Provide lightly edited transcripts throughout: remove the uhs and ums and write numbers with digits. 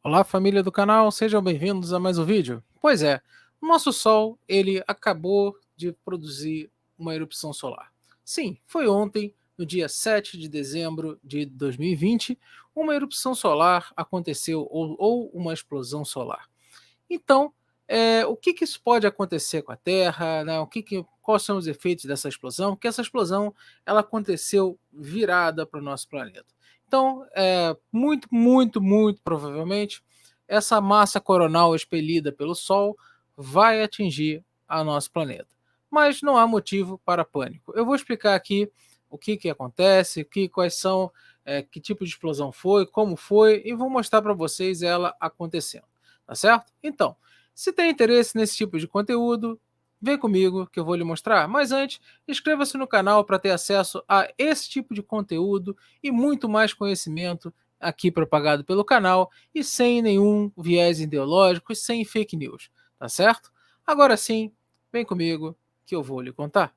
Olá, família do canal, sejam bem-vindos a mais um vídeo. Pois é, o nosso Sol, ele acabou de produzir uma erupção solar. Sim, foi ontem, no dia 7 de dezembro de 2020, uma erupção solar aconteceu, ou uma explosão solar. Então, o que, que isso pode acontecer com a Terra, né? Quais são os efeitos dessa explosão? Porque essa explosão ela aconteceu virada para o nosso planeta. Então, muito, muito, muito provavelmente, essa massa coronal expelida pelo Sol vai atingir a nosso planeta. Mas não há motivo para pânico. Eu vou explicar aqui o que, que acontece, quais são, que tipo de explosão foi, como foi, e vou mostrar para vocês ela acontecendo. Tá certo? Então, se tem interesse nesse tipo de conteúdo, vem comigo que eu vou lhe mostrar. Mas antes, inscreva-se no canal para ter acesso a esse tipo de conteúdo e muito mais conhecimento aqui propagado pelo canal e sem nenhum viés ideológico e sem fake news, tá certo? Agora sim, vem comigo que eu vou lhe contar.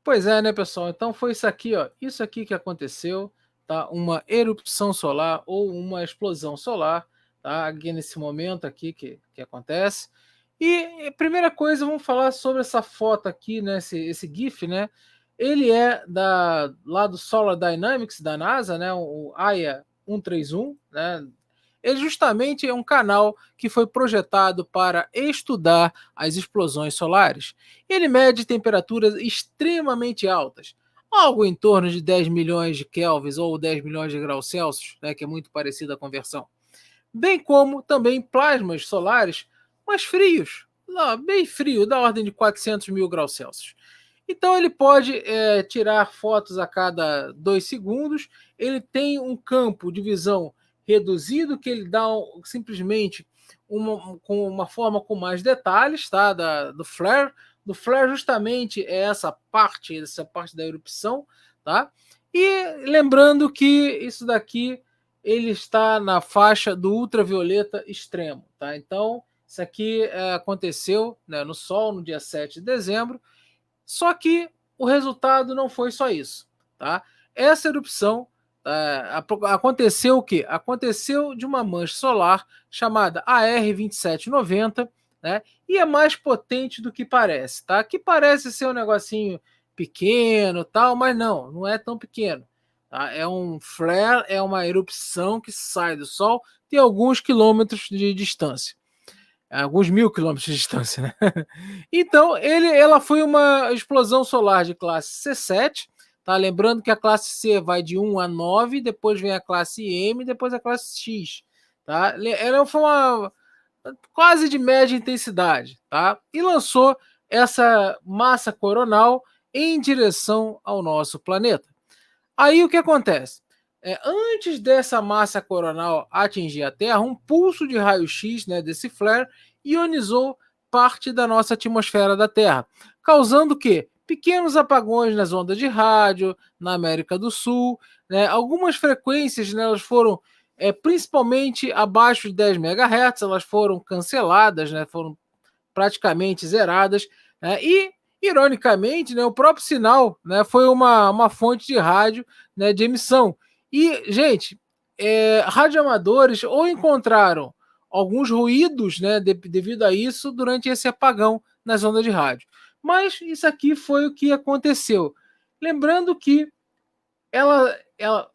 Pois é, né, pessoal? Então foi isso aqui, ó. Isso aqui que aconteceu, tá? Uma erupção solar ou uma explosão solar, tá? Aqui nesse momento aqui que acontece. E primeira coisa, vamos falar sobre essa foto aqui, né? Esse GIF, né? Ele é lá do Solar Dynamics da NASA, né? O AIA 131, né? Ele justamente é um canal que foi projetado para estudar as explosões solares. Ele mede temperaturas extremamente altas, algo em torno de 10 milhões de kelvins ou 10 milhões de graus Celsius, né, que é muito parecida a conversão. Bem como também plasmas solares mais frios, bem frio, da ordem de 400 mil graus Celsius. Então ele pode tirar fotos a cada 2 segundos, ele tem um campo de visão reduzido, que ele dá simplesmente com uma forma com mais detalhes, tá? Do flare. Do flare justamente é essa parte da erupção, tá? E lembrando que isso daqui ele está na faixa do ultravioleta extremo, tá? Então, isso aqui aconteceu, né, no Sol no dia 7 de dezembro, só que o resultado não foi só isso, tá? Essa erupção aconteceu o quê? Aconteceu de uma mancha solar chamada AR 2790, né? E é mais potente do que parece, tá? Que parece ser um negocinho pequeno, tal, mas não é tão pequeno. Tá? É um flare, é uma erupção que sai do Sol, tem alguns quilômetros de distância, alguns mil quilômetros de distância, né? Então, ela foi uma explosão solar de classe C7, tá? Lembrando que a classe C vai de 1 a 9, depois vem a classe M, depois a classe X, tá? Ela foi uma quase de média intensidade, tá? E lançou essa massa coronal em direção ao nosso planeta. Aí o que acontece? Antes dessa massa coronal atingir a Terra, um pulso de raio-x, né, desse flare ionizou parte da nossa atmosfera da Terra, causando o quê? Pequenos apagões nas ondas de rádio, na América do Sul. Né? Algumas frequências, né, elas foram principalmente abaixo de 10 MHz, elas foram canceladas, né, foram praticamente zeradas, né? E ironicamente, né, o próprio sinal, né, foi uma fonte de rádio, né, de emissão. E, gente, radioamadores ou encontraram alguns ruídos, né, devido a isso durante esse apagão nas ondas de rádio. Mas isso aqui foi o que aconteceu. Lembrando que ela, ela,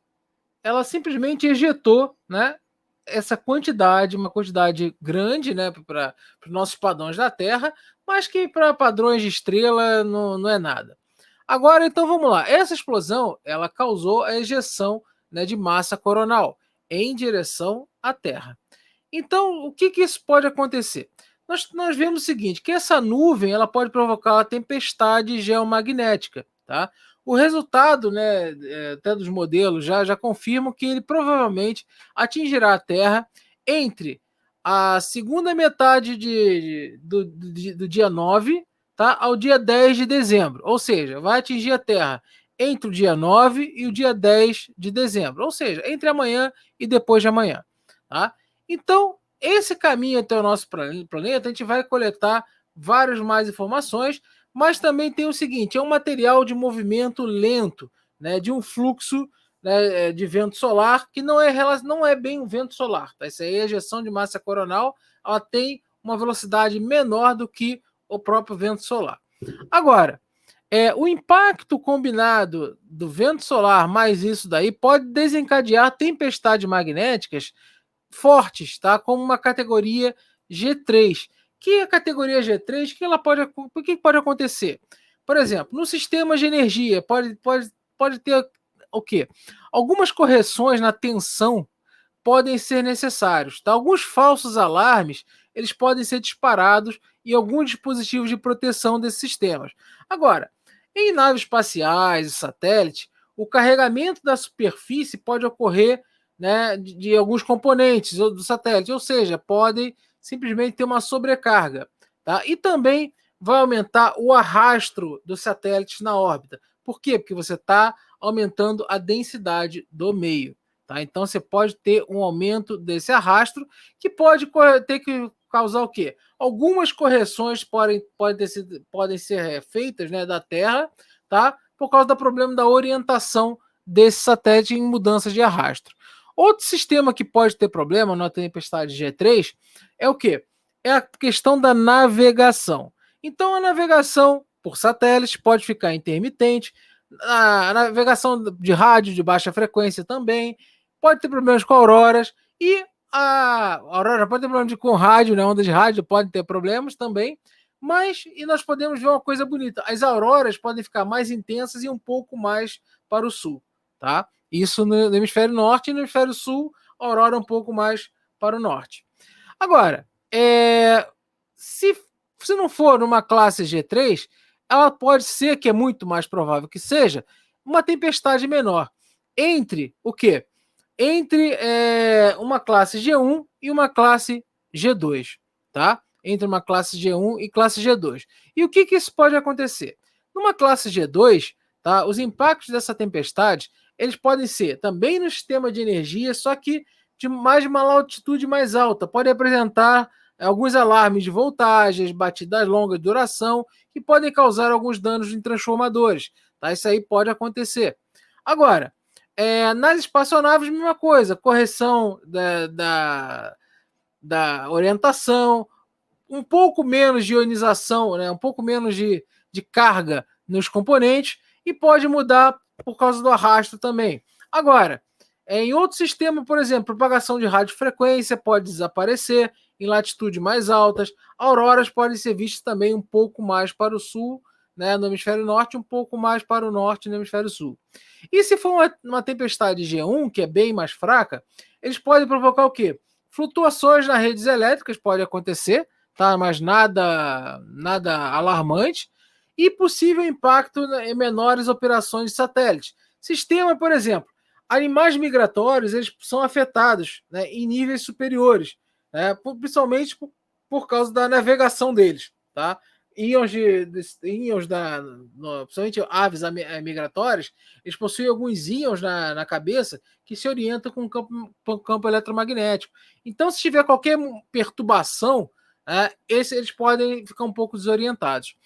ela simplesmente ejetou, né, essa quantidade, uma quantidade grande, né, para os nossos padrões da Terra, mas que para padrões de estrela não é nada. Agora, então vamos lá. Essa explosão ela causou a ejeção, né, de massa coronal em direção à Terra. Então, o que, que isso pode acontecer? Nós vemos o seguinte, que essa nuvem ela pode provocar uma tempestade geomagnética. Tá? O resultado, né, até dos modelos já confirmam que ele provavelmente atingirá a Terra entre a segunda metade do dia 9, tá, ao dia 10 de dezembro. Ou seja, vai atingir a Terra entre o dia 9 e o dia 10 de dezembro. Ou seja, entre amanhã e depois de amanhã. Tá? Então, esse caminho até o nosso planeta, a gente vai coletar várias mais informações, mas também tem o seguinte: é um material de movimento lento, né, de um fluxo, né, de vento solar, que não é bem um vento solar. Tá? Isso aí é ejeção de massa coronal, ela tem uma velocidade menor do que o próprio vento solar. Agora, o impacto combinado do vento solar mais isso daí pode desencadear tempestades magnéticas fortes, tá? Como uma categoria G3. Que a categoria G3, o que pode acontecer? Por exemplo, no sistema de energia, pode ter o quê? Algumas correções na tensão podem ser necessários, tá? Alguns falsos alarmes, eles podem ser disparados em alguns dispositivos de proteção desses sistemas. Agora, em naves espaciais e satélites, o carregamento da superfície pode ocorrer, né, de alguns componentes do satélite, ou seja, podem simplesmente ter uma sobrecarga, tá? E também vai aumentar o arrasto dos satélites na órbita. Por quê? Porque você está aumentando a densidade do meio. Tá? Então você pode ter um aumento desse arrasto que pode ter que causar o quê? Algumas correções podem ser feitas, né, da Terra, tá? Por causa do problema da orientação desse satélite em mudanças de arrasto. Outro sistema que pode ter problema na tempestade G3 é o quê? É a questão da navegação. Então a navegação por satélite pode ficar intermitente, a navegação de rádio de baixa frequência também, pode ter problemas com auroras e a aurora pode ter problemas com rádio, né? Ondas de rádio pode ter problemas também, mas e nós podemos ver uma coisa bonita: as auroras podem ficar mais intensas e um pouco mais para o sul, tá? Isso no hemisfério norte e no hemisfério sul, a aurora um pouco mais para o norte. Agora, se, se não for numa classe G3, ela pode ser, que é muito mais provável que seja, uma tempestade menor. Entre o quê? Entre uma classe G1 e uma classe G2, tá? Entre uma classe G1 e classe G2. E o que isso pode acontecer? Numa classe G2, tá? Os impactos dessa tempestade, eles podem ser também no sistema de energia, só que de uma altitude mais alta. Pode apresentar alguns alarmes de voltagens, batidas longas de duração, que podem causar alguns danos em transformadores. Tá? Isso aí pode acontecer. Agora, nas espaçonaves, mesma coisa, correção da orientação, um pouco menos de ionização, né, um pouco menos de carga nos componentes, e pode mudar por causa do arrasto também. Agora, em outro sistema, por exemplo, propagação de radiofrequência pode desaparecer em latitudes mais altas, auroras podem ser vistas também um pouco mais para o sul, né, no hemisfério norte, um pouco mais para o norte no hemisfério sul. E se for uma tempestade G1, que é bem mais fraca, eles podem provocar o quê? Flutuações nas redes elétricas, pode acontecer, tá? Mas nada alarmante, e possível impacto em menores operações de satélite. Sistema, por exemplo, animais migratórios, eles são afetados, né, em níveis superiores, né, principalmente por causa da navegação deles, tá? Íons principalmente aves migratórias, eles possuem alguns íons na cabeça que se orientam com o campo eletromagnético. Então, se tiver qualquer perturbação, eles podem ficar um pouco desorientados.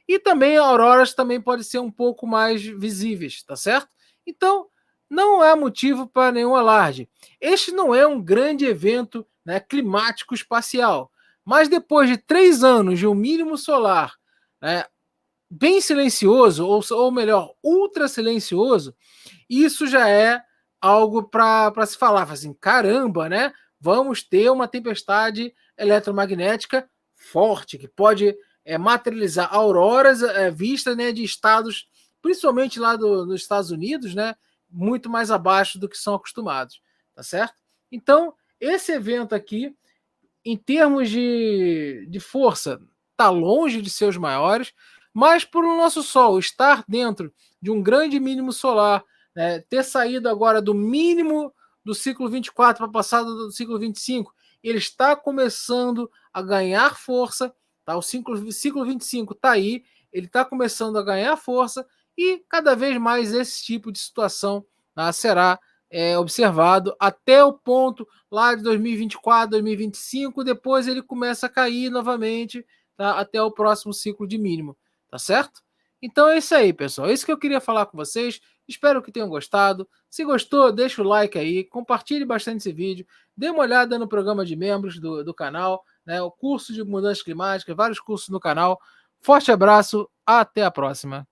E também auroras também podem ser um pouco mais visíveis, tá certo? Então, não há motivo para nenhum alarde. Este não é um grande evento, né, climático espacial, mas depois de 3 anos de um mínimo solar, né, bem silencioso, ou melhor, ultra silencioso, isso já é algo para se falar. Assim, caramba, né? Vamos ter uma tempestade eletromagnética forte, que pode materializar auroras vistas, né, de estados, principalmente lá dos Estados Unidos, né, muito mais abaixo do que são acostumados, tá certo? Então, esse evento aqui, em termos de força, está longe de ser os maiores, mas por o nosso Sol estar dentro de um grande mínimo solar, né, ter saído agora do mínimo do ciclo 24 para passar do ciclo 25, ele está começando a ganhar força, tá? O ciclo 25 está aí, ele está começando a ganhar força, e cada vez mais esse tipo de situação, tá, será observado até o ponto lá de 2024, 2025, depois ele começa a cair novamente, tá, até o próximo ciclo de mínimo. tá certo? Então é isso aí, pessoal. É isso que eu queria falar com vocês. Espero que tenham gostado. Se gostou, deixa o like aí, compartilhe bastante esse vídeo, dê uma olhada no programa de membros do canal, né, o curso de mudança climática, vários cursos no canal. Forte abraço, até a próxima.